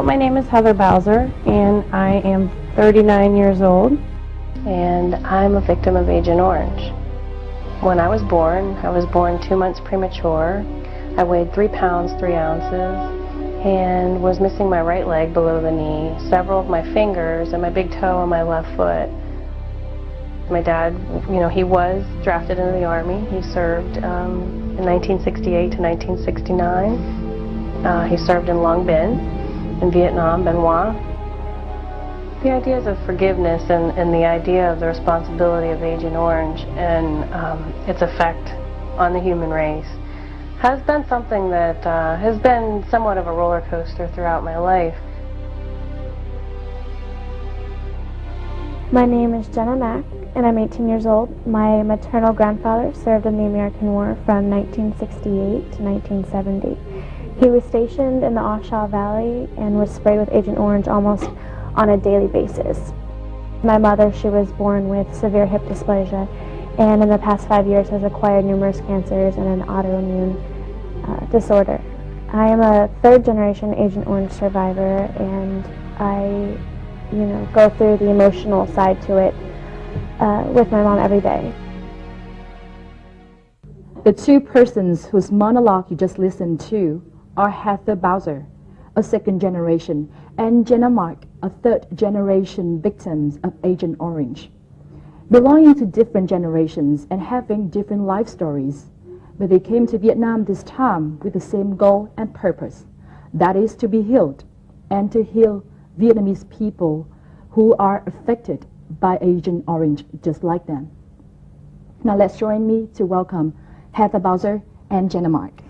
my name is Heather Bowser, and I am 39 years old, and I'm a victim of Agent Orange. When I was born 2 months premature. I weighed 3 pounds, 3 ounces, and was missing my right leg below the knee, several of my fingers, and my big toe on my left foot. My dad, he was drafted into the Army. He served in 1968 to 1969. He served in Long Binh, in Viet Nam, Bien Hoa. The ideas of forgiveness and the idea of the responsibility of Agent Orange and its effect on the human race has been something that has been somewhat of a roller coaster throughout my life. My name is Jenna Mack, and I'm 18 years old. My maternal grandfather served in the American War from 1968 to 1970. He was stationed in the Oshawa Valley and was sprayed with Agent Orange almost on a daily basis. My mother, she was born with severe hip dysplasia, and in the past 5 years has acquired numerous cancers and an autoimmune disorder. I am a third-generation Agent Orange survivor, and I go through the emotional side to it with my mom every day. The two persons whose monologue you just listened to are Heather Bowser, a second generation, and Jenna Mark, a third generation victims of Agent Orange. Belonging to different generations and having different life stories, but they came to Vietnam this time with the same goal and purpose, that is to be healed and to heal Vietnamese people who are affected by Agent Orange just like them. Now let's join me to welcome Heather Bowser and Jenna Mark.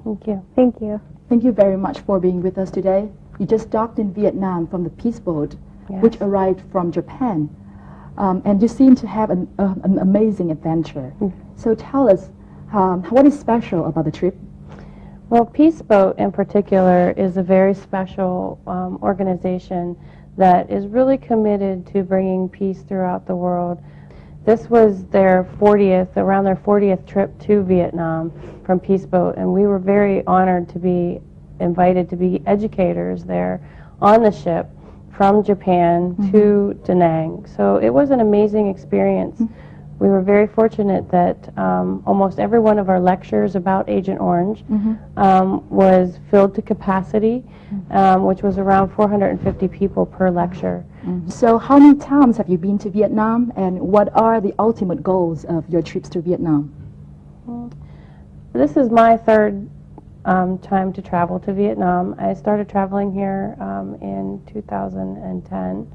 Thank you. Thank you. Thank you very much for being with us today. You just docked in Vietnam from the Peace Boat, Yes. which arrived from Japan, and you seem to have an amazing adventure. So tell us, what is special about the trip? Well, Peace Boat in particular is a very special organization that is really committed to bringing peace throughout the world. This was around their 40th trip to Vietnam from Peace Boat, and we were very honored to be invited to be educators there on the ship from Japan to Da Nang. So it was an amazing experience. We were very fortunate that almost every one of our lectures about Agent Orange was filled to capacity, which was around 450 people per lecture. So how many times have you been to Vietnam, and what are the ultimate goals of your trips to Vietnam? This is my third time to travel to Vietnam. I started traveling here in 2010.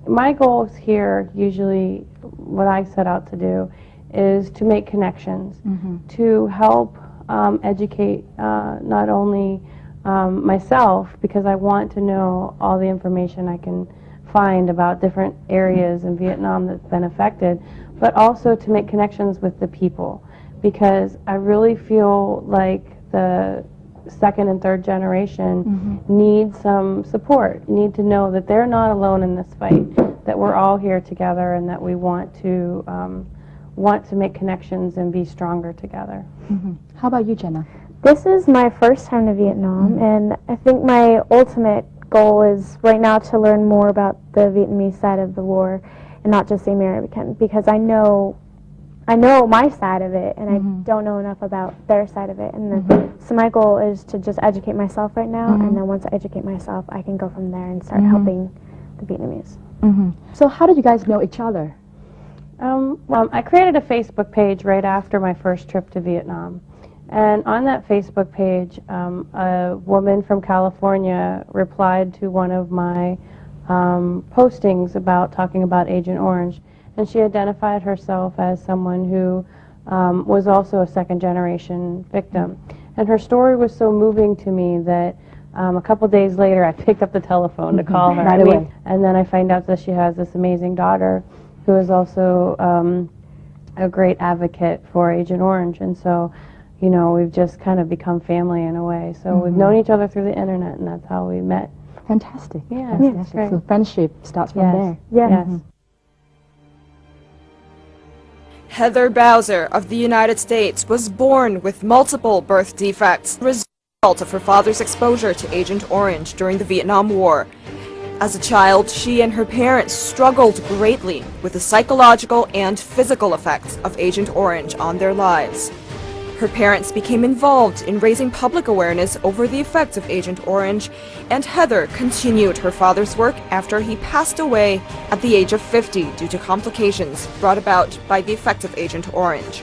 My goals here, usually what I set out to do, is to make connections, to help educate not only myself, because I want to know all the information I can find about different areas in Vietnam that's been affected, but also to make connections with the people, because I really feel like the second and third generation need some support, need to know that they're not alone in this fight, that we're all here together, and that we want to make connections and be stronger together. How about you, Jenna? This is my first time to Vietnam, and I think my ultimate goal is right now to learn more about the Vietnamese side of the war and not just the American, because I know my side of it, and I don't know enough about their side of it. And so my goal is to just educate myself right now, and then once I educate myself, I can go from there and start helping the Vietnamese. So how did you guys know each other? Well, I created a Facebook page right after my first trip to Vietnam. And on that Facebook page, a woman from California replied to one of my postings talking about Agent Orange. And she identified herself as someone who was also a second-generation victim. And her story was so moving to me that a couple days later I picked up the telephone to call her. Right away. And then I find out that she has this amazing daughter who is also a great advocate for Agent Orange. And so, we've just kind of become family in a way. So we've known each other through the internet, and that's how we met. Fantastic. Yeah, Fantastic. great. So friendship starts from there. Yes. Heather Bowser of the United States was born with multiple birth defects. result of her father's exposure to Agent Orange during the Vietnam War. As a child, she and her parents struggled greatly with the psychological and physical effects of Agent Orange on their lives. Her parents became involved in raising public awareness over the effects of Agent Orange, and Heather continued her father's work after he passed away at the age of 50 due to complications brought about by the effects of Agent Orange.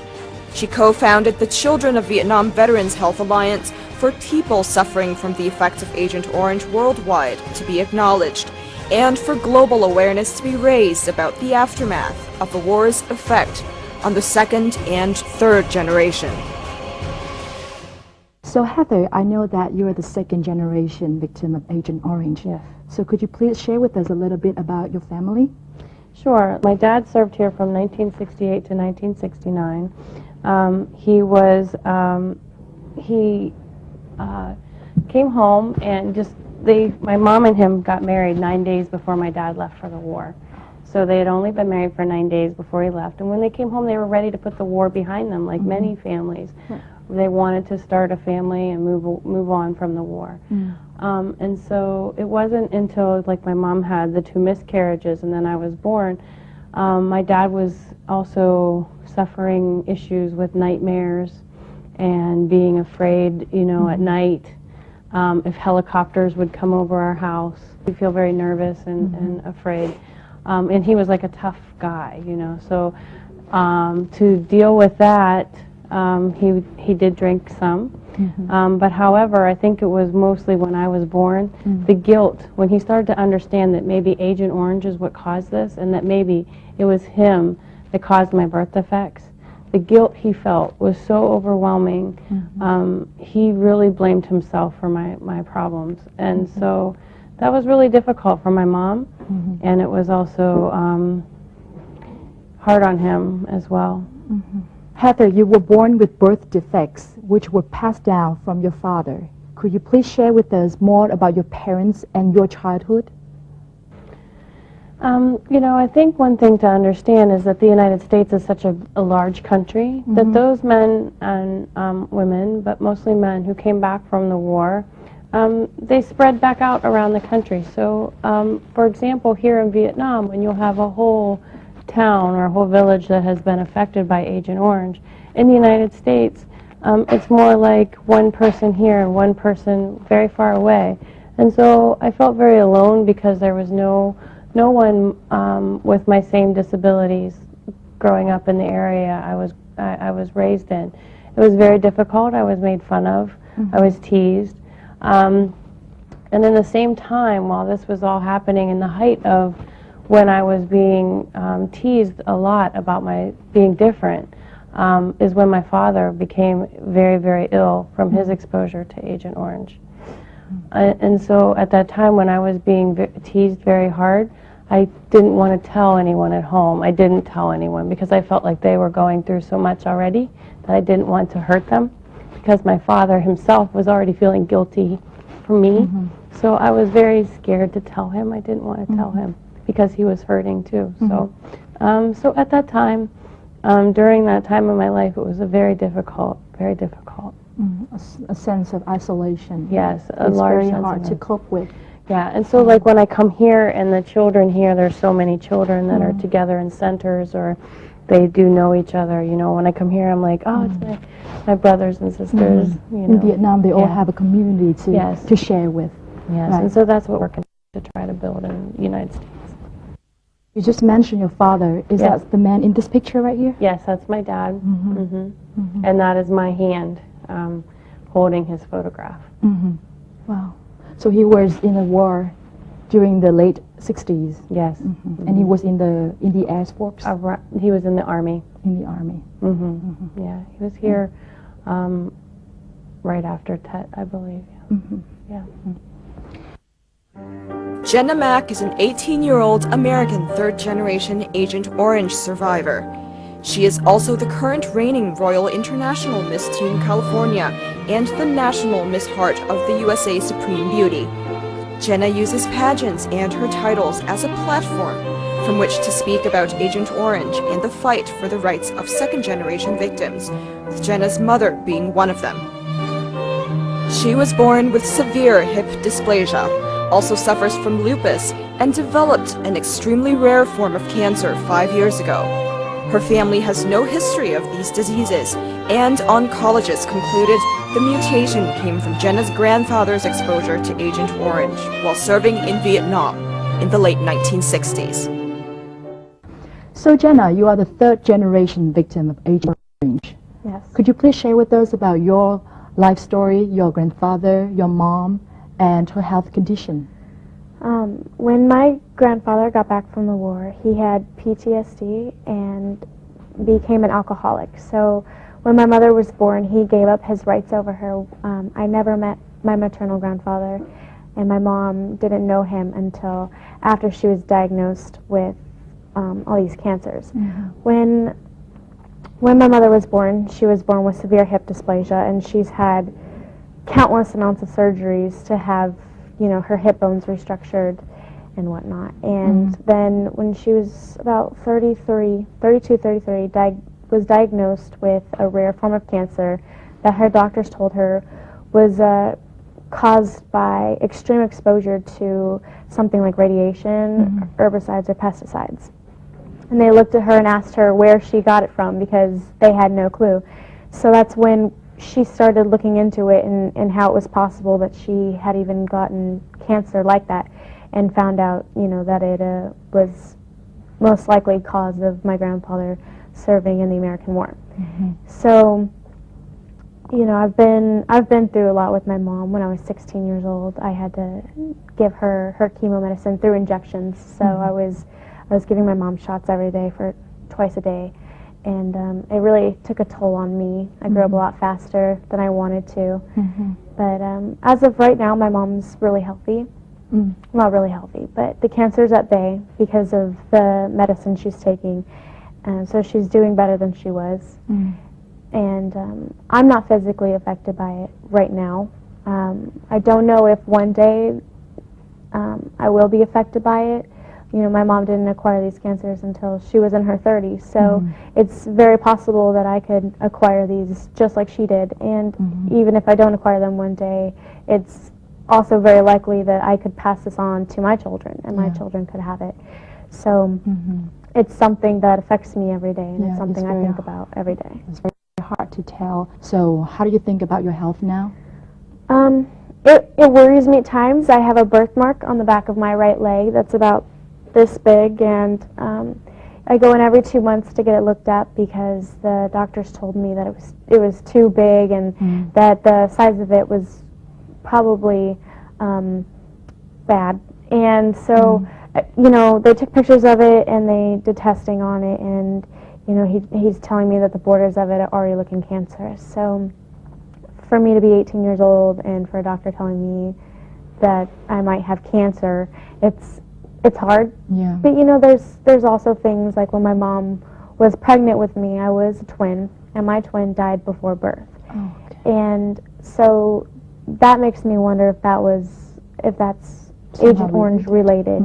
She co-founded the Children of Vietnam Veterans Health Alliance for people suffering from the effects of Agent Orange worldwide to be acknowledged, and for global awareness to be raised about the aftermath of the war's effect on the second and third generation. So Heather, I know that you're the second generation victim of Agent Orange. Yes. So could you please share with us a little bit about your family? Sure. My dad served here from 1968 to 1969. He came home and my mom and him got married 9 days before my dad left for the war. So they had only been married for 9 days before he left. And when they came home, they were ready to put the war behind them, like many families. They wanted to start a family and move on from the war. And so it wasn't until my mom had the 2 miscarriages and then I was born, my dad was also suffering issues with nightmares and being afraid, at night if helicopters would come over our house. He'd feel very nervous and afraid. And he was like a tough guy, So to deal with that, he did drink some. But however, I think it was mostly when I was born, the guilt, when he started to understand that maybe Agent Orange is what caused this and that maybe it was him that caused my birth defects. The guilt he felt was so overwhelming. He really blamed himself for my problems. And so that was really difficult for my mom, and it was also hard on him as well. Heather, you were born with birth defects which were passed down from your father. Could you please share with us more about your parents and your childhood? I think one thing to understand is that the United States is such a large country that those men and women, but mostly men who came back from the war, they spread back out around the country. So, for example, here in Vietnam, when you'll have a whole town or a whole village that has been affected by Agent Orange, in the United States, it's more like one person here and one person very far away. And so I felt very alone because there was no one with my same disabilities growing up in the area I was raised in. It was very difficult. I was made fun of. I was teased. And in the same time, while this was all happening, in the height of when I was being teased a lot about my being different, is when my father became very, very ill from his exposure to Agent Orange. And so at that time when I was being teased very hard, I didn't want to tell anyone at home. I didn't tell anyone because I felt like they were going through so much already that I didn't want to hurt them, because my father himself was already feeling guilty for me. So I was very scared to tell him. I didn't want to tell him because he was hurting too. So at that time, during that time of my life, it was very difficult. A sense of isolation. Yes, a it's large very sense hard of to cope with. Yeah, and so when I come here and the children here, there's so many children that are together in centers or they do know each other. When I come here, I'm like, oh, it's my brothers and sisters. In Vietnam, they all have a community to share with. Yes, right. And so that's what we're going to try to build in the United States. You just mentioned your father. Is that the man in this picture right here? Yes, that's my dad. And that is my hand holding his photograph. Wow. So he was in a war during the late 60s. Yes. And he was in the Air Force? He was in the Army. In the Army. Yeah, he was here right after Tet, I believe. Yeah. Jenna Mack is an 18-year-old American third-generation Agent Orange survivor. She is also the current reigning Royal International Miss Teen California and the National Miss Heart of the USA Supreme Beauty. Jenna uses pageants and her titles as a platform from which to speak about Agent Orange and the fight for the rights of second-generation victims, with Jenna's mother being one of them. She was born with severe hip dysplasia, also suffers from lupus, and developed an extremely rare form of cancer 5 years ago. Her family has no history of these diseases, and oncologists concluded the mutation came from Jenna's grandfather's exposure to Agent Orange while serving in Vietnam in the late 1960s. So Jenna, you are the third generation victim of Agent Orange. Yes. Could you please share with us about your life story, your grandfather, your mom, and her health condition? When my grandfather got back from the war, he had PTSD and became an alcoholic. So when my mother was born, he gave up his rights over her. I never met my maternal grandfather, and my mom didn't know him until after she was diagnosed with all these cancers. When my mother was born, she was born with severe hip dysplasia, and she's had countless amounts of surgeries to have, you know, her hip bones restructured and whatnot. And then when she was about 33, was diagnosed with a rare form of cancer that her doctors told her was caused by extreme exposure to something like radiation, herbicides, or pesticides. And they looked at her and asked her where she got it from because they had no clue. So that's when she started looking into it and how it was possible that she had even gotten cancer like that, and found out, you know, that it was most likely cause of my grandfather serving in the American War. So, you know, I've been through a lot with my mom. When I was 16 years old, I had to give her chemo medicine through injections. So I was giving my mom shots every day for twice a day. And it really took a toll on me. I grew up a lot faster than I wanted to. But as of right now, my mom's really healthy. Not really healthy, but the cancer's at bay because of the medicine she's taking. So she's doing better than she was. And I'm not physically affected by it right now. I don't know if one day I will be affected by it. You know, my mom didn't acquire these cancers until she was in her 30s, so it's very possible that I could acquire these just like she did. And even if I don't acquire them one day, it's also very likely that I could pass this on to my children, and my children could have it. So it's something that affects me every day, and it's something I think about every day. It's very hard to tell. So how do you think about your health now? It worries me at times. I have a birthmark on the back of my right leg that's about this big, and I go in every 2 months to get it looked at because the doctors told me that it was too big, and that the size of it was probably bad. And so you know, they took pictures of it and they did testing on it, and you know, he's telling me that the borders of it are already looking cancerous. So for me to be 18 years old and for a doctor telling me that I might have cancer, it's hard. But you know, there's also things like when my mom was pregnant with me, I was a twin, and my twin died before birth. And so that makes me wonder if that's Agent Orange related.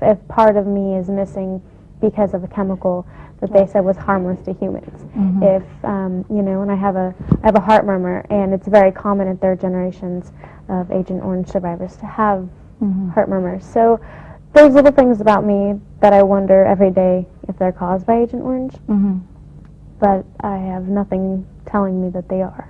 If part of me is missing because of a chemical that they said was harmless to humans. If you know, and I have a heart murmur, and it's very common in third generations of Agent Orange survivors to have heart murmurs. So there's little things about me that I wonder every day if they're caused by Agent Orange, but I have nothing telling me that they are.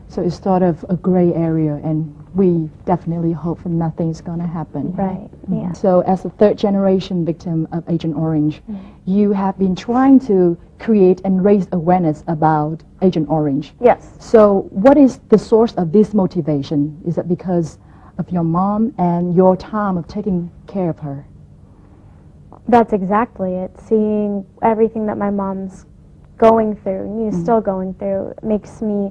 So it's sort of a gray area, and we definitely hope that nothing's going to happen. Right, yeah. So as a third generation victim of Agent Orange, you have been trying to create and raise awareness about Agent Orange. Yes. So what is the source of this motivation? Is it because of your mom and your time of taking care of her? That's exactly it. Seeing everything that my mom's going through, still going through, makes me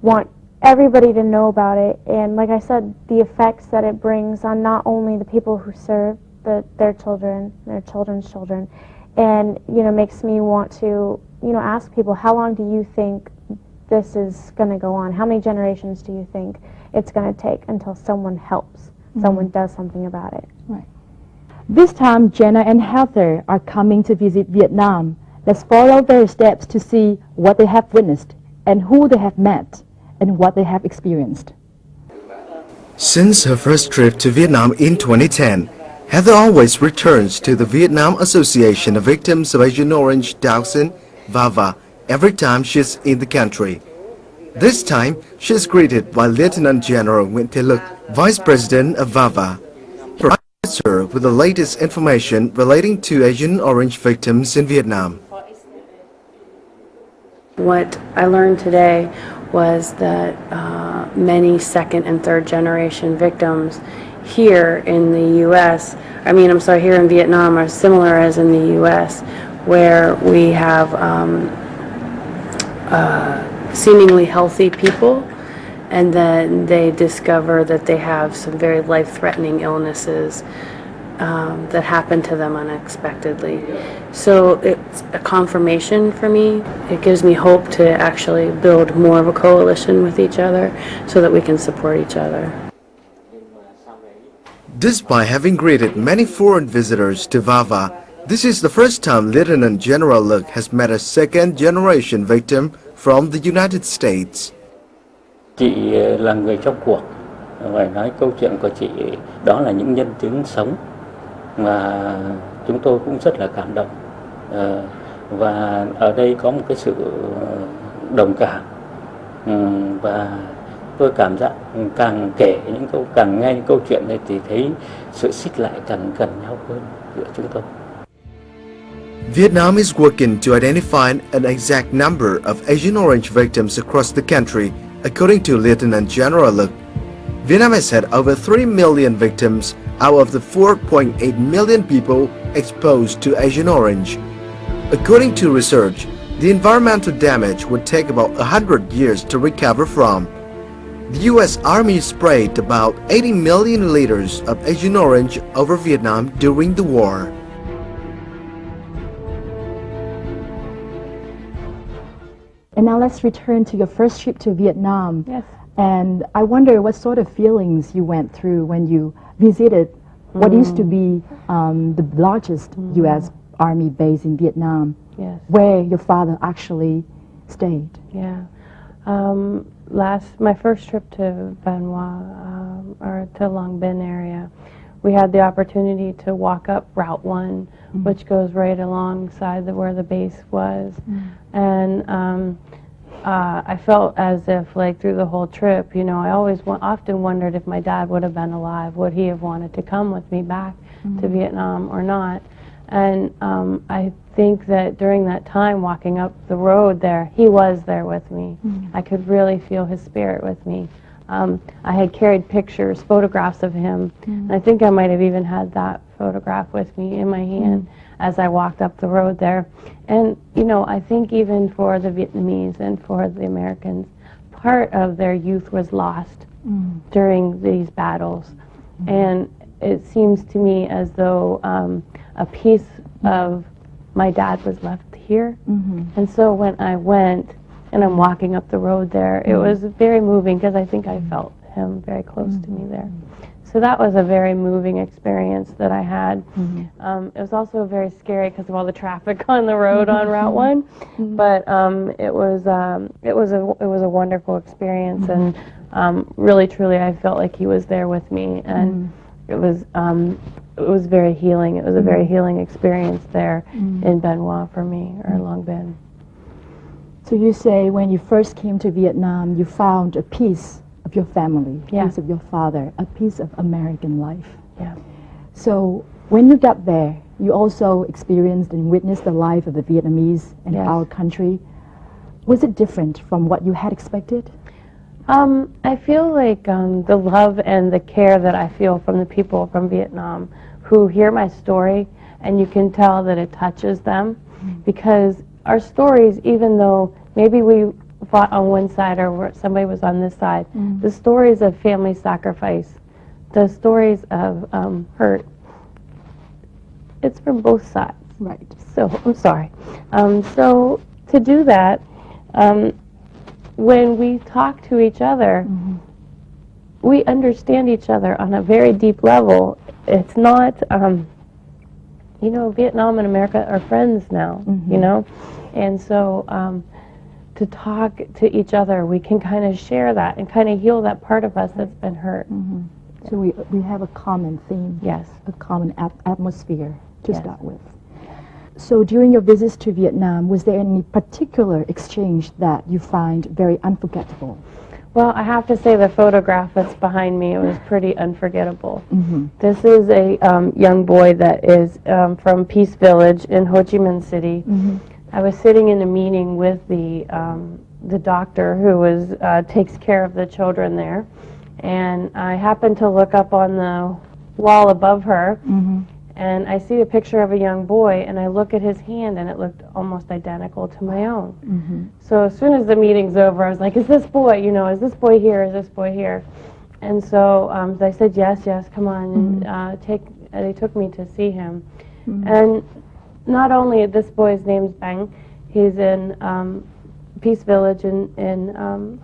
want everybody to know about it. And like I said, the effects that it brings on not only the people who serve, but their children, their children's children. And, you know, makes me want to, you know, ask people, how long do you think this is going to go on? How many generations do you think it's going to take until someone helps, someone does something about it? Right. This time, Jenna and Heather are coming to visit Vietnam. Let's follow their steps to see what they have witnessed and who they have met, and what they have experienced. Since her first trip to Vietnam in 2010, Heather always returns to the Vietnam Association of Victims of Agent Orange Dioxin, VAVA, every time she's in the country. This time, she is greeted by Lieutenant General Nguyễn Thế Lực, Vice President of VAVA, provides her with the latest information relating to Agent Orange victims in Vietnam. What I learned today was that many second and third generation victims here in the U.S., here in Vietnam, are similar as in the U.S., where we have seemingly healthy people, and then they discover that they have some very life-threatening illnesses that happen to them unexpectedly. So it's a confirmation for me. It gives me hope to actually build more of a coalition with each other so that we can support each other. Despite having greeted many foreign visitors to VAVA, this is the first time Lieutenant General Lực has met a second-generation victim from the United States. Chị là người trong cuộc, phải nói câu chuyện của chị đó là những nhân chứng sống, và chúng tôi cũng rất là cảm động. Và ở đây có một cái sự đồng cảm, và tôi cảm giác càng kể càng nghe những câu chuyện này thì thấy sự xích lại càng gần nhau hơn giữa chúng tôi. Vietnam is working to identify an exact number of Agent Orange victims across the country, according to Lieutenant General Lực. Vietnam has had over 3 million victims out of the 4.8 million people exposed to Agent Orange. According to research, the environmental damage would take about 100 years to recover from. The U.S. Army sprayed about 80 million liters of Agent Orange over Vietnam during the war. And now let's return to your first trip to Vietnam. Yes. And I wonder what sort of feelings you went through when you visited what used to be the largest U.S. Army base in Vietnam, Yes. where your father actually stayed. Yeah. My first trip to Van Hoa, or to Long Binh area, we had the opportunity to walk up Route 1, which goes right alongside where the base was. And I felt as if, like, through the whole trip, you know, I often wondered if my dad would have been alive, would he have wanted to come with me back to Vietnam or not. And I think that during that time walking up the road there, he was there with me. I could really feel his spirit with me. I had carried photographs of him, and I think I might have even had that photograph with me in my hand as I walked up the road there. And, you know, I think even for the Vietnamese and for the Americans, part of their youth was lost during these battles. And it seems to me as though a piece of my dad was left here. And so when I went and I'm walking up the road there, it was very moving because I think I felt him very close to me there. So that was a very moving experience that I had. It was also very scary because of all the traffic on the road on Route 1. But it was a wonderful experience, and really truly I felt like he was there with me, and it was very healing. It was a very healing experience there in Van Hoa for me, or Long Binh. So you say when you first came to Vietnam, you found a piece of your family, a piece of your father, a piece of American life. Yeah. So when you got there, you also experienced and witnessed the life of the Vietnamese in our country. Was it different from what you had expected? I feel like the love and the care that I feel from the people from Vietnam who hear my story, and you can tell that it touches them, because our stories, even though maybe we fought on one side or somebody was on this side, the stories of family sacrifice, the stories of hurt, it's from both sides. Right. So, I'm sorry. So, to do that, when we talk to each other, we understand each other on a very deep level. It's not, you know, Vietnam and America are friends now, you know? And so to talk to each other, we can kind of share that and kind of heal that part of us that's been hurt. So we have a common theme, Yes. a common atmosphere to Yes. start with. So during your visits to Vietnam, was there any particular exchange that you find very unforgettable? Well, I have to say the photograph that's behind me, it was pretty unforgettable. This is a young boy that is from Peace Village in Ho Chi Minh City. I was sitting in a meeting with the doctor who takes care of the children there, and I happened to look up on the wall above her, and I see a picture of a young boy, and I look at his hand, and it looked almost identical to my own. So as soon as the meeting's over, I was like, is this boy, is this boy here, is this boy here? And so I said, yes, come on, and they took me to see him. And not only, this boy's name's Bang, he's in Peace Village in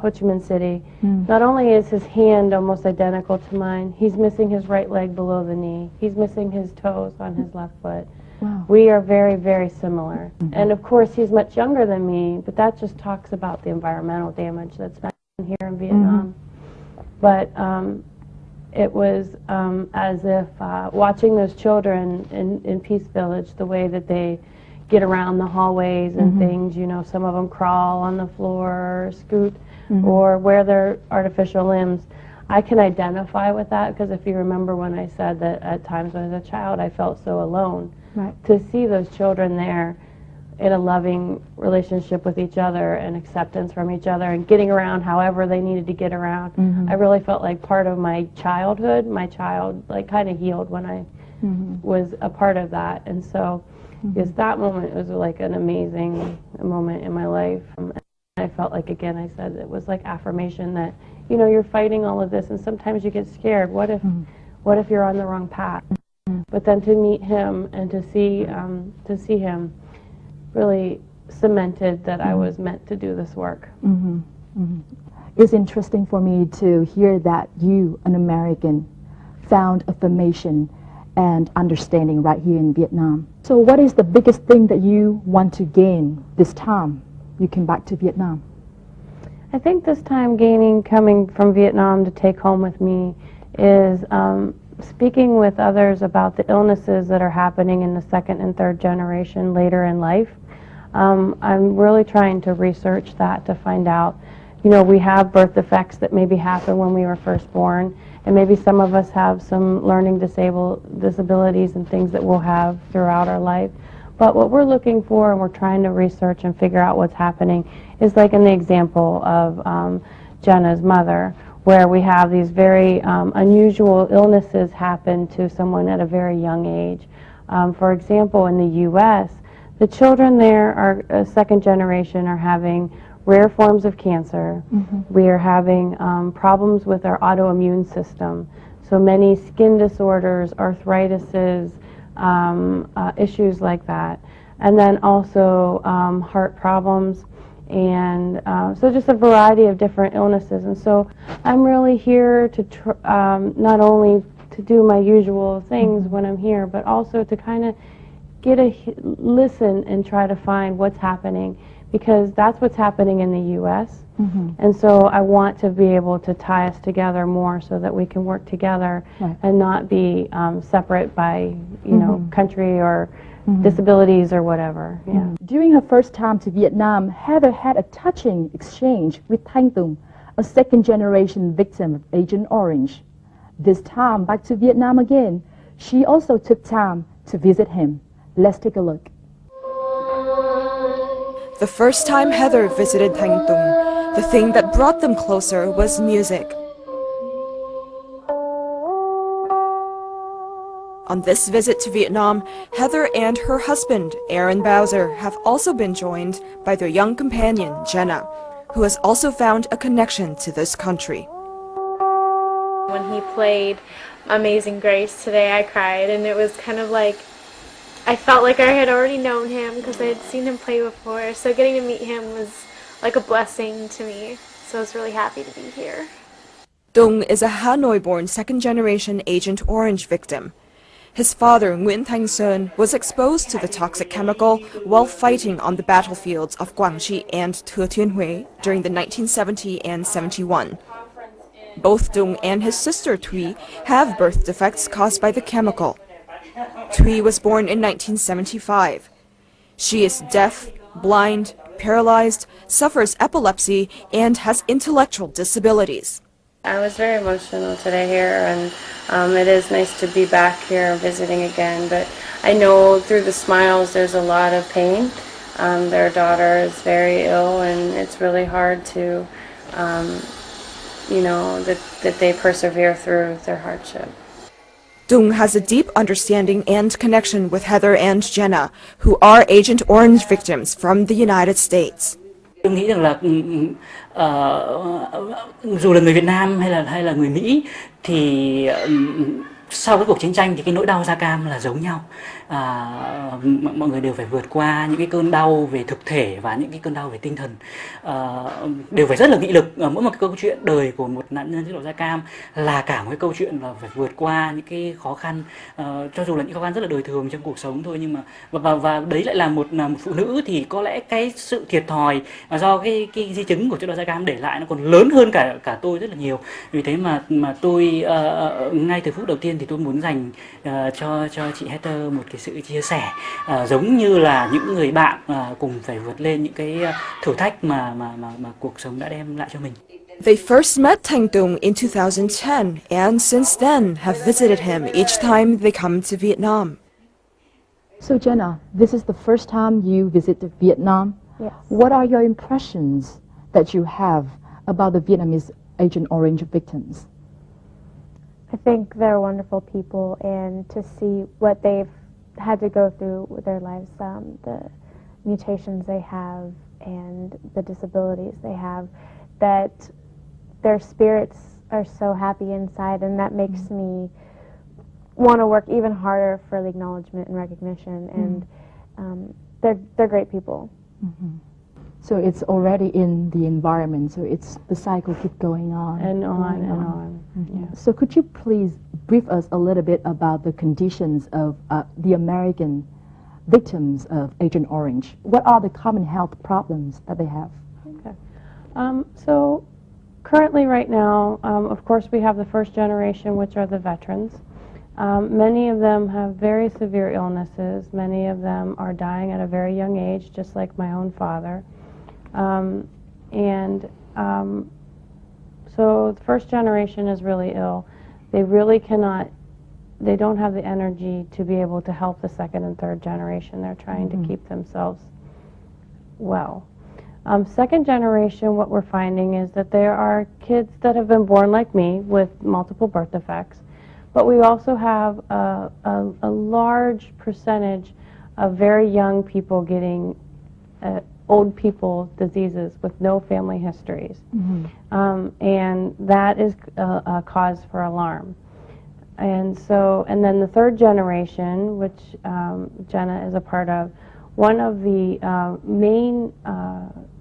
Ho Chi Minh City. Not only is his hand almost identical to mine, he's missing his right leg below the knee. He's missing his toes on his left foot. Wow. We are very, very similar. And of course, he's much younger than me, but that just talks about the environmental damage that's been here in Vietnam. But it was as if watching those children in Peace Village, the way that they get around the hallways and things, some of them crawl on the floor or scoot or wear their artificial limbs. I can identify with that because if you remember when I said that at times when I was a child I felt so alone. Right. To see those children there in a loving relationship with each other and acceptance from each other and getting around however they needed to get around, I really felt like part of my childhood, my child kind of healed when I was a part of that. And so yes, that moment was like an amazing moment in my life. And I felt like, again, I said it was like affirmation that, you're fighting all of this and sometimes you get scared. What if you're on the wrong path? But then to meet him and to see him really cemented that I was meant to do this work. It's interesting for me to hear that you, an American, found affirmation and understanding right here in Vietnam. So what is the biggest thing that you want to gain this time you came back to Vietnam? I think this time coming from Vietnam to take home with me is speaking with others about the illnesses that are happening in the second and third generation later in life. I'm really trying to research that to find out, we have birth defects that maybe happen when we were first born, and maybe some of us have some learning disabilities and things that we'll have throughout our life. But what we're looking for and we're trying to research and figure out what's happening is like in the example of Jenna's mother, where we have these very unusual illnesses happen to someone at a very young age. For example, in the U.S., the children there are second generation are having rare forms of cancer. We are having problems with our autoimmune system. So many skin disorders, arthritises, issues like that. And then also heart problems. And so just a variety of different illnesses. And so I'm really here to not only to do my usual things when I'm here, but also to kind of listen and try to find what's happening, because that's what's happening in the U.S. And so I want to be able to tie us together more so that we can work together and not be separate by, country or disabilities or whatever. Yeah. During her first time to Vietnam, Heather had a touching exchange with Thanh Tùng, a second-generation victim of Agent Orange. This time, back to Vietnam again, she also took time to visit him. Let's take a look. The first time Heather visited Thanh Tùng, the thing that brought them closer was music. On this visit to Vietnam, Heather and her husband, Aaron Bowser, have also been joined by their young companion, Jenna, who has also found a connection to this country. When he played Amazing Grace today, I cried, and it was kind of like I felt like I had already known him because I had seen him play before, so getting to meet him was like a blessing to me, so I was really happy to be here. Dung is a Hanoi-born second-generation Agent Orange victim. His father, Nguyễn Thanh Sơn, was exposed to the toxic chemical while fighting on the battlefields of Guangxi and Thừa Thiên Huế during the 1970 and 71. Both Dung and his sister Thuy have birth defects caused by the chemical. Thuy was born in 1975. She is deaf, blind, paralyzed, suffers epilepsy, and has intellectual disabilities. I was very emotional today here, and it is nice to be back here visiting again, but I know through the smiles there's a lot of pain. Their daughter is very ill, and it's really hard to, that they persevere through their hardship. Dung has a deep understanding and connection with Heather and Jenna, who are Agent Orange victims from the United States. Tôi nghĩ rằng là dù là người Việt Nam hay là người Mỹ thì sau cái cuộc chiến tranh thì cái nỗi đau da cam là giống nhau. Mọi người đều phải vượt qua những cái cơn đau về thực thể và những cái cơn đau về tinh thần, đều phải rất là nghị lực. Mỗi một cái câu chuyện đời của một nạn nhân chất độc da cam là cả một cái câu chuyện là phải vượt qua những cái khó khăn, cho dù là những khó khăn rất là đời thường trong cuộc sống thôi, nhưng mà và đấy lại là một phụ nữ thì có lẽ cái sự thiệt thòi do cái di chứng của chất độc da cam để lại nó còn lớn hơn cả tôi rất là nhiều. Vì thế mà tôi ngay từ phút đầu tiên thì tôi muốn dành cho chị Heather một cái sự chia sẻ, giống như là những người bạn cùng phải vượt lên những cái thử thách mà cuộc sống đã đem lại cho mình. They first met Thanh Dung in 2010 and since then have visited him each time they come to Vietnam. So Jenna, this is the first time you visited Vietnam. Yes. What are your impressions that you have about the Vietnamese Agent Orange victims? I think they're wonderful people, and to see what they've had to go through with their lives, the mutations they have and the disabilities they have, that their spirits are so happy inside, and that makes me want to work even harder for the acknowledgement and recognition, and they're great people. Mm-hmm. So it's already in the environment, so the cycle keeps going on. And on. Mm-hmm. Yeah. So could you please brief us a little bit about the conditions of the American victims of Agent Orange? What are the common health problems that they have? Okay. So currently right now, of course, we have the first generation, which are the veterans. Many of them have very severe illnesses. Many of them are dying at a very young age, just like my own father. So the first generation is really ill. They really cannot, they don't have the energy to be able to help the second and third generation. They're trying to keep themselves well. Second generation, what we're finding is that there are kids that have been born like me with multiple birth defects, but we also have a large percentage of very young people getting old people diseases with no family histories. And that is a cause for alarm. And then the third generation, which Jenna is a part of, one of the main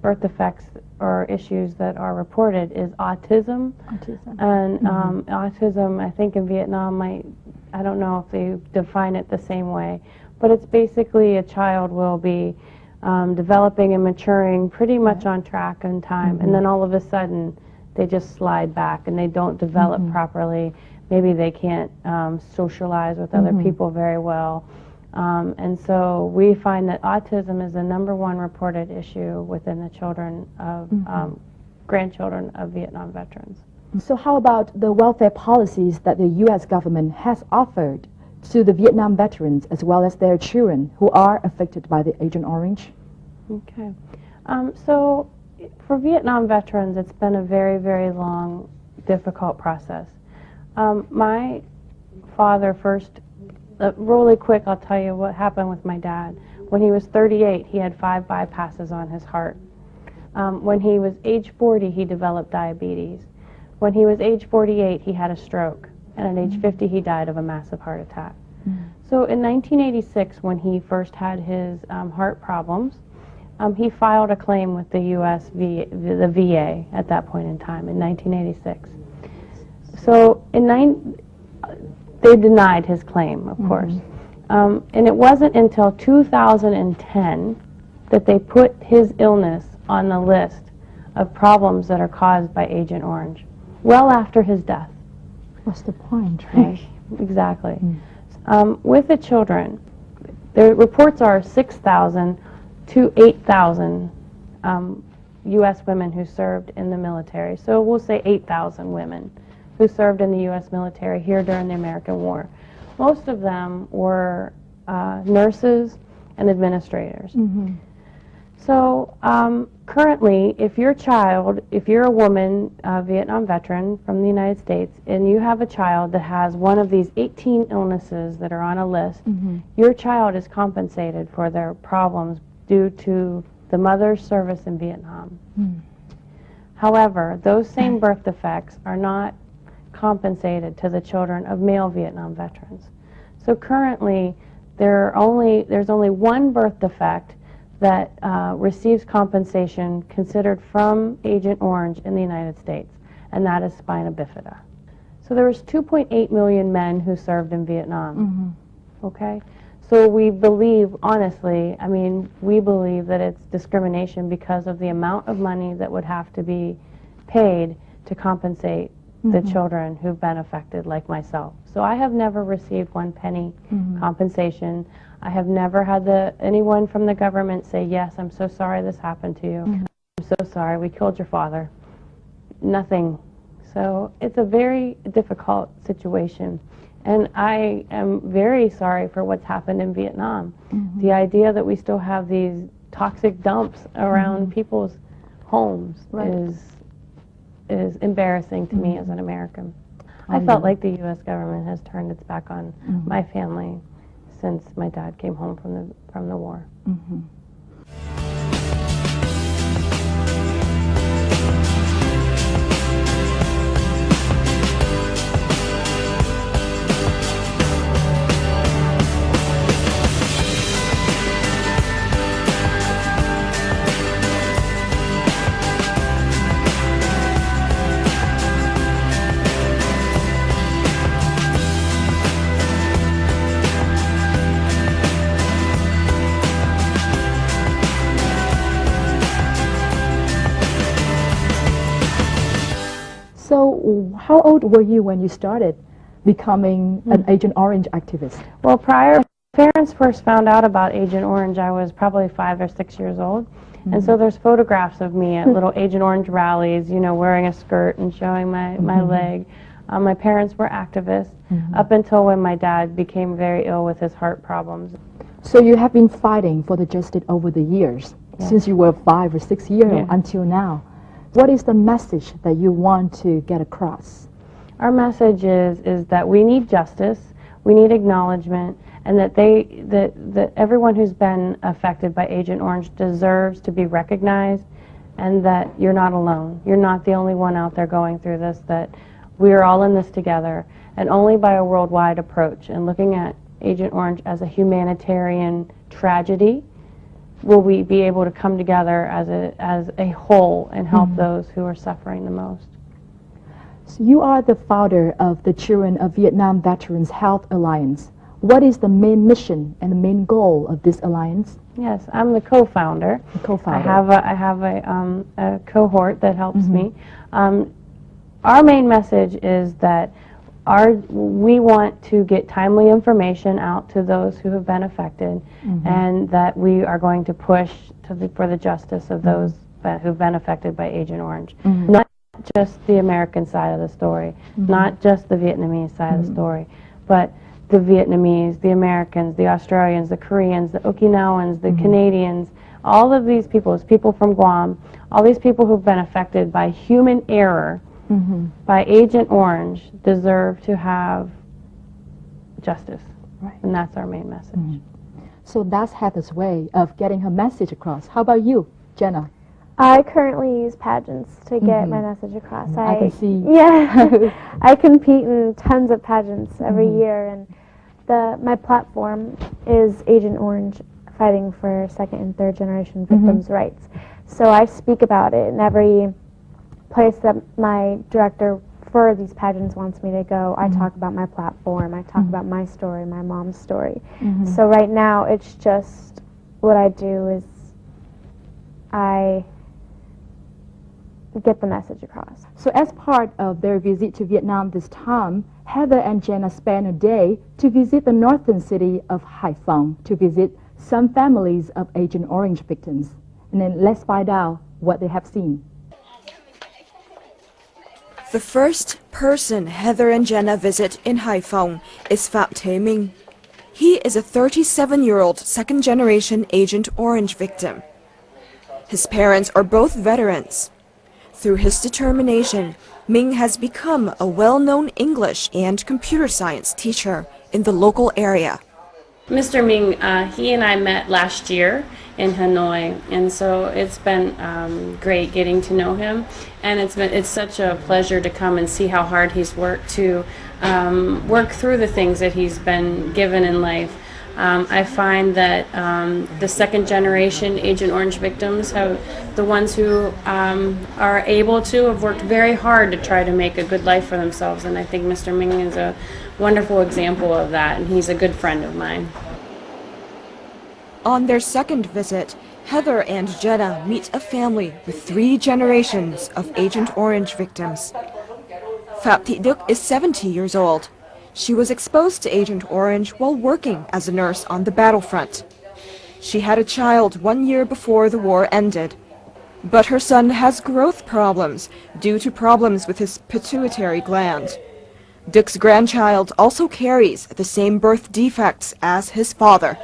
birth defects or issues that are reported is autism. And autism, I think in Vietnam, I don't know if they define it the same way, but it's basically a child will be developing and maturing pretty much on track and time, and then all of a sudden they just slide back and they don't develop properly. Maybe they can't socialize with other people very well. And so we find that autism is the #1 reported issue within the children of grandchildren of Vietnam veterans. So how about the welfare policies that the U.S. government has offered to the Vietnam veterans as well as their children who are affected by the Agent Orange? Okay. So for Vietnam veterans, it's been a very, very long, difficult process. My father first, really quick, I'll tell you what happened with my dad. When he was 38, he had 5 bypasses on his heart. When he was age 40, he developed diabetes. When he was age 48, he had a stroke. And at age 50, he died of a massive heart attack. So in 1986, when he first had his heart problems, he filed a claim with the the VA at that point in time, in 1986. So they denied his claim, of course. And it wasn't until 2010 that they put his illness on the list of problems that are caused by Agent Orange, well after his death. What's the point, right? Exactly. With the children, the reports are 6,000 to 8,000 U.S. women who served in the military. So we'll say 8,000 women who served in the U.S. military here during the American War. Most of them were nurses and administrators. So currently, if you're a woman, Vietnam veteran from the United States, and you have a child that has one of these 18 illnesses that are on a list, your child is compensated for their problems due to the mother's service in Vietnam. However, those same birth defects are not compensated to the children of male Vietnam veterans. So currently, there's only one birth defect that receives compensation considered from Agent Orange in the United States, and that is spina bifida. So there was 2.8 million men who served in Vietnam. Okay? So we believe, honestly, we believe that it's discrimination because of the amount of money that would have to be paid to compensate the children who've been affected, like myself. So I have never received one penny compensation. I have never had anyone from the government say, yes, I'm so sorry this happened to you. I'm so sorry, we killed your father. Nothing. So it's a very difficult situation. And I am very sorry for what's happened in Vietnam. The idea that we still have these toxic dumps around people's homes is embarrassing to me as an American. I felt like the U.S. government has turned its back on my family since my dad came home from the war. So how old were you when you started becoming an Agent Orange activist? Well, my parents first found out about Agent Orange, I was probably 5 or 6 years old. And so there's photographs of me at little Agent Orange rallies, you know, wearing a skirt and showing my leg. My parents were activists up until when my dad became very ill with his heart problems. So you have been fighting for the justice over the years, since you were 5 or 6 years old until now. What is the message that you want to get across? Our message is that we need justice, we need acknowledgement, and that everyone who's been affected by Agent Orange deserves to be recognized, and that you're not alone. You're not the only one out there going through this, that we are all in this together, and only by a worldwide approach and looking at Agent Orange as a humanitarian tragedy will we be able to come together as a whole and help those who are suffering the most. So you are the founder of the Children of Vietnam Veterans Health Alliance. What is the main mission and the main goal of this alliance? Yes, I'm the co-founder. I have a cohort that helps me. Our main message is that we want to get timely information out to those who have been affected, and that we are going to push for the justice of those who've been affected by Agent Orange. Not just the American side of the story, not just the Vietnamese side of the story, but the Vietnamese, the Americans, the Australians, the Koreans, the Okinawans, the Canadians, all of these people from Guam, all these people who've been affected by human error by Agent Orange deserve to have justice. And that's our main message. So that's Heather's way of getting her message across. How about you, Jenna? I currently use pageants to get my message across. I can see. Yeah, I compete in tons of pageants every year, and my platform is Agent Orange, fighting for second and third generation victims' rights. So I speak about it in every place that my director fur these pageants wants me to go, I talk about my platform, I talk about my story, my mom's story. So right now it's just what I do is I get the message across. So as part of their visit to Vietnam this time, Heather and Jenna spent a day to visit the northern city of Hai Phong to visit some families of Agent Orange victims. And then let's find out what they have seen. The first person Heather and Jenna visit in Hai Phong is Phạm Thế Minh. He is a 37-year-old second-generation Agent Orange victim. His parents are both veterans. Through his determination, Minh has become a well-known English and computer science teacher in the local area. Mr. Minh, he and I met last year in Hanoi, and so it's been great getting to know him, and it's such a pleasure to come and see how hard he's worked to work through the things that he's been given in life. I find that the second generation Agent Orange victims have the ones who are able to have worked very hard to try to make a good life for themselves, and I think Mr. Minh is a wonderful example of that, and he's a good friend of mine. On their second visit, Heather and Jenna meet a family with 3 generations of Agent Orange victims. Phạm Thị Đức is 70 years old. She was exposed to Agent Orange while working as a nurse on the battlefront. She had a child 1 year before the war ended. But her son has growth problems due to problems with his pituitary gland. Đức grandchild also carries the same birth defects as his father.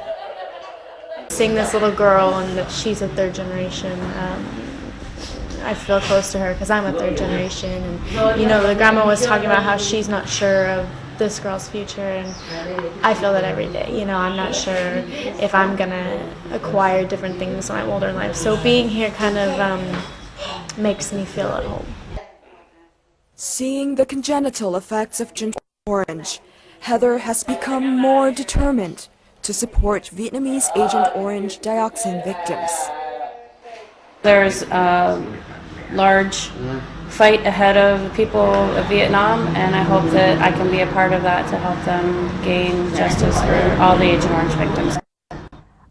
Seeing this little girl and that she's a third generation, I feel close to her because I'm a third generation. And you know, the grandma was talking about how she's not sure of this girl's future, and I feel that every day. You know, I'm not sure if I'm gonna acquire different things when I'm older in life. So being here kind of makes me feel at home. Seeing the congenital effects of Agent Orange, Heather has become more determined to support Vietnamese Agent Orange dioxin victims. There's a large fight ahead of the people of Vietnam, and I hope that I can be a part of that to help them gain justice for all the Agent Orange victims.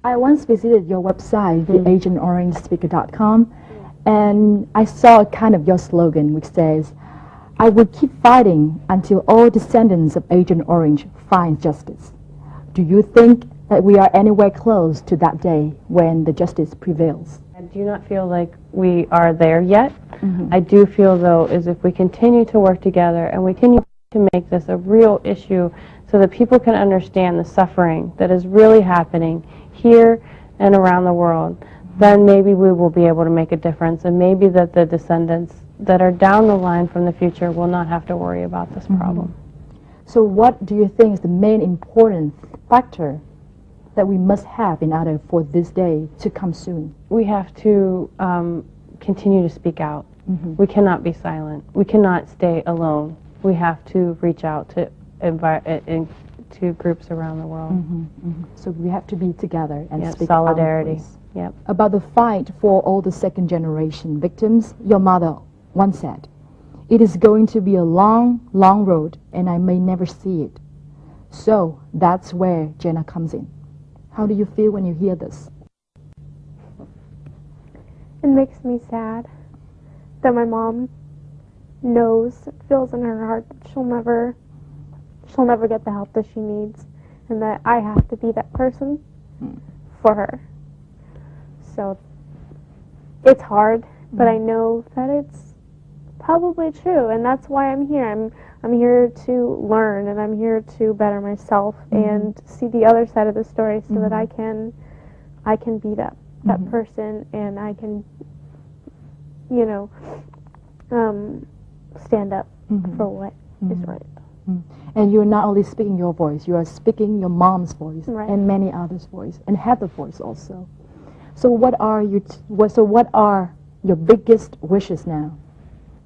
I once visited your website, theagentOrangeSpeaker.com, and I saw kind of your slogan which says, "I will keep fighting until all descendants of Agent Orange find justice." Do you think that we are anywhere close to that day when the justice prevails? I do not feel like we are there yet. I do feel, though, is if we continue to work together and we continue to make this a real issue so that people can understand the suffering that is really happening here and around the world, then maybe we will be able to make a difference, and maybe that the descendants that are down the line from the future will not have to worry about this problem. So what do you think is the main important factor that we must have in order for this day to come soon? We have to continue to speak out. We cannot be silent. We cannot stay alone. We have to reach out to groups around the world. So we have to be together and speak solidarity. Our voice. About the fight for all the second generation victims, your mother once said, "It is going to be a long, long road, and I may never see it." So that's where Jenna comes in. How do you feel when you hear this? It makes me sad that my mom knows, it feels in her heart that she'll never get the help that she needs, and that I have to be that person for her. So it's hard, but I know that it's probably true, and that's why I'm here. I'm here to learn, and I'm here to better myself and see the other side of the story, so that I can be that person, and I can, you know, stand up for what is right. And you're not only speaking your voice, you are speaking your mom's voice, Right. and many others' voice, and Heather's voice also. So what are your biggest wishes now?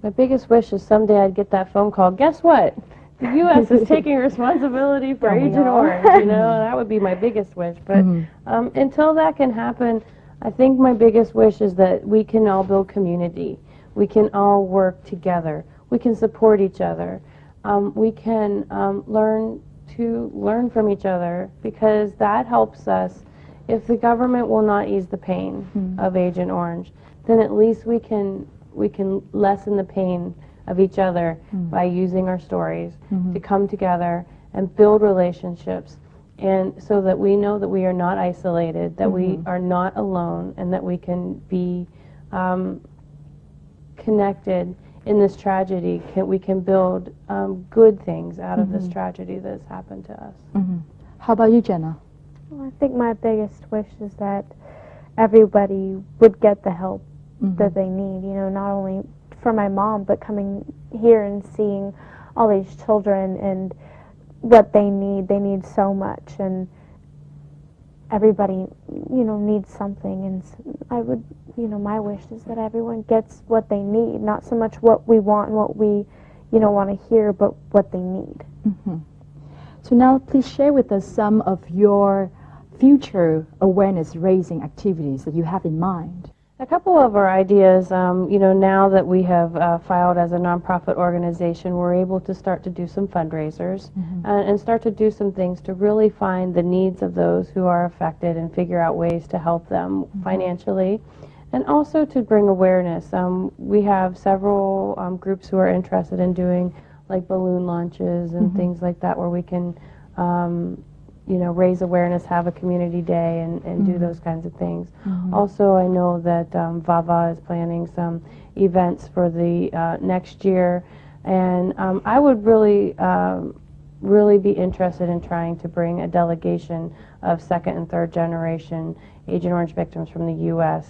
My biggest wish is someday I'd get that phone call. Guess what? The U.S. is taking responsibility for Agent Orange. You know, that would be my biggest wish. But until that can happen, I think my biggest wish is that we can all build community. We can all work together. we can support each other. We can learn from each other, because that helps us. If the government will not ease the pain of Agent Orange, then at least we can lessen the pain of each other by using our stories to come together and build relationships, and so that we know that we are not isolated, that we are not alone, and that we can be connected in this tragedy. We can build good things out of this tragedy that has happened to us. How about you, Jenna? Well, I think my biggest wish is that everybody would get the help that they need, you know, not only for my mom, but coming here and seeing all these children and what they need so much, and everybody, you know, needs something, and I would, you know, my wish is that everyone gets what they need, not so much what we want and what we, you know, want to hear, but what they need. So now please share with us some of your future awareness-raising activities that you have in mind. A couple of our ideas, you know, now that we have filed as a nonprofit organization, we're able to start to do some fundraisers and start to do some things to really find the needs of those who are affected and figure out ways to help them financially, and also to bring awareness. We have several groups who are interested in doing like balloon launches and things like that, where we can you know, raise awareness, have a community day, and do those kinds of things. Also, I know that Vava is planning some events for the next year, and I would really be interested in trying to bring a delegation of second and third generation Agent Orange victims from the U.S.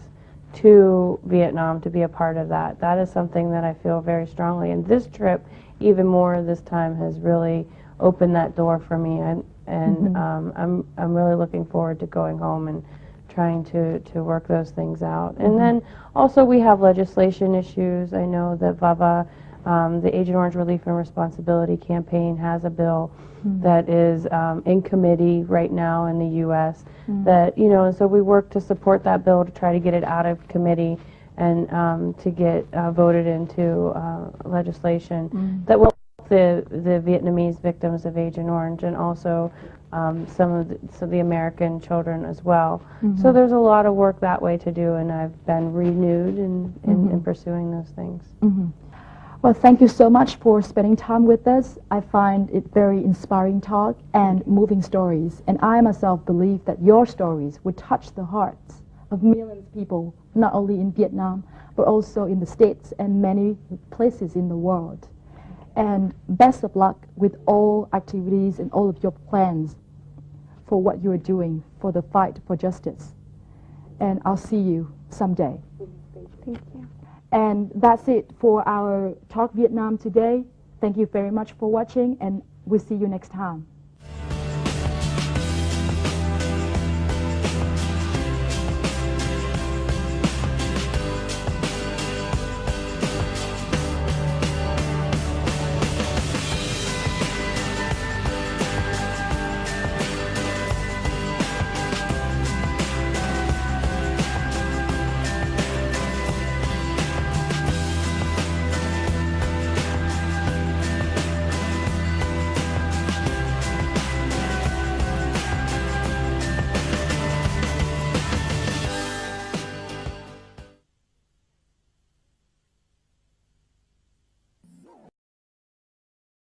to Vietnam to be a part of that. That is something that I feel very strongly, and this trip, even more this time, has really opened that door for me. And I'm really looking forward to going home and trying to work those things out. And then also we have legislation issues. I know that VAVA, the Agent Orange Relief and Responsibility Campaign, has a bill that is in committee right now in the U.S. that, you know, and so we work to support that bill to try to get it out of committee and to get voted into legislation that will the Vietnamese victims of Agent Orange, and also some of the American children as well. So there's a lot of work that way to do, and I've been renewed in pursuing those things. Well, thank you so much for spending time with us. I find it very inspiring talk and moving stories, and I myself believe that your stories would touch the hearts of millions of people, not only in Vietnam, but also in the States and many places in the world. And best of luck with all activities and all of your plans for what you are doing for the fight for justice. And I'll see you someday. Thank you. And that's it for our Talk Vietnam today. Thank you very much for watching, and we'll see you next time.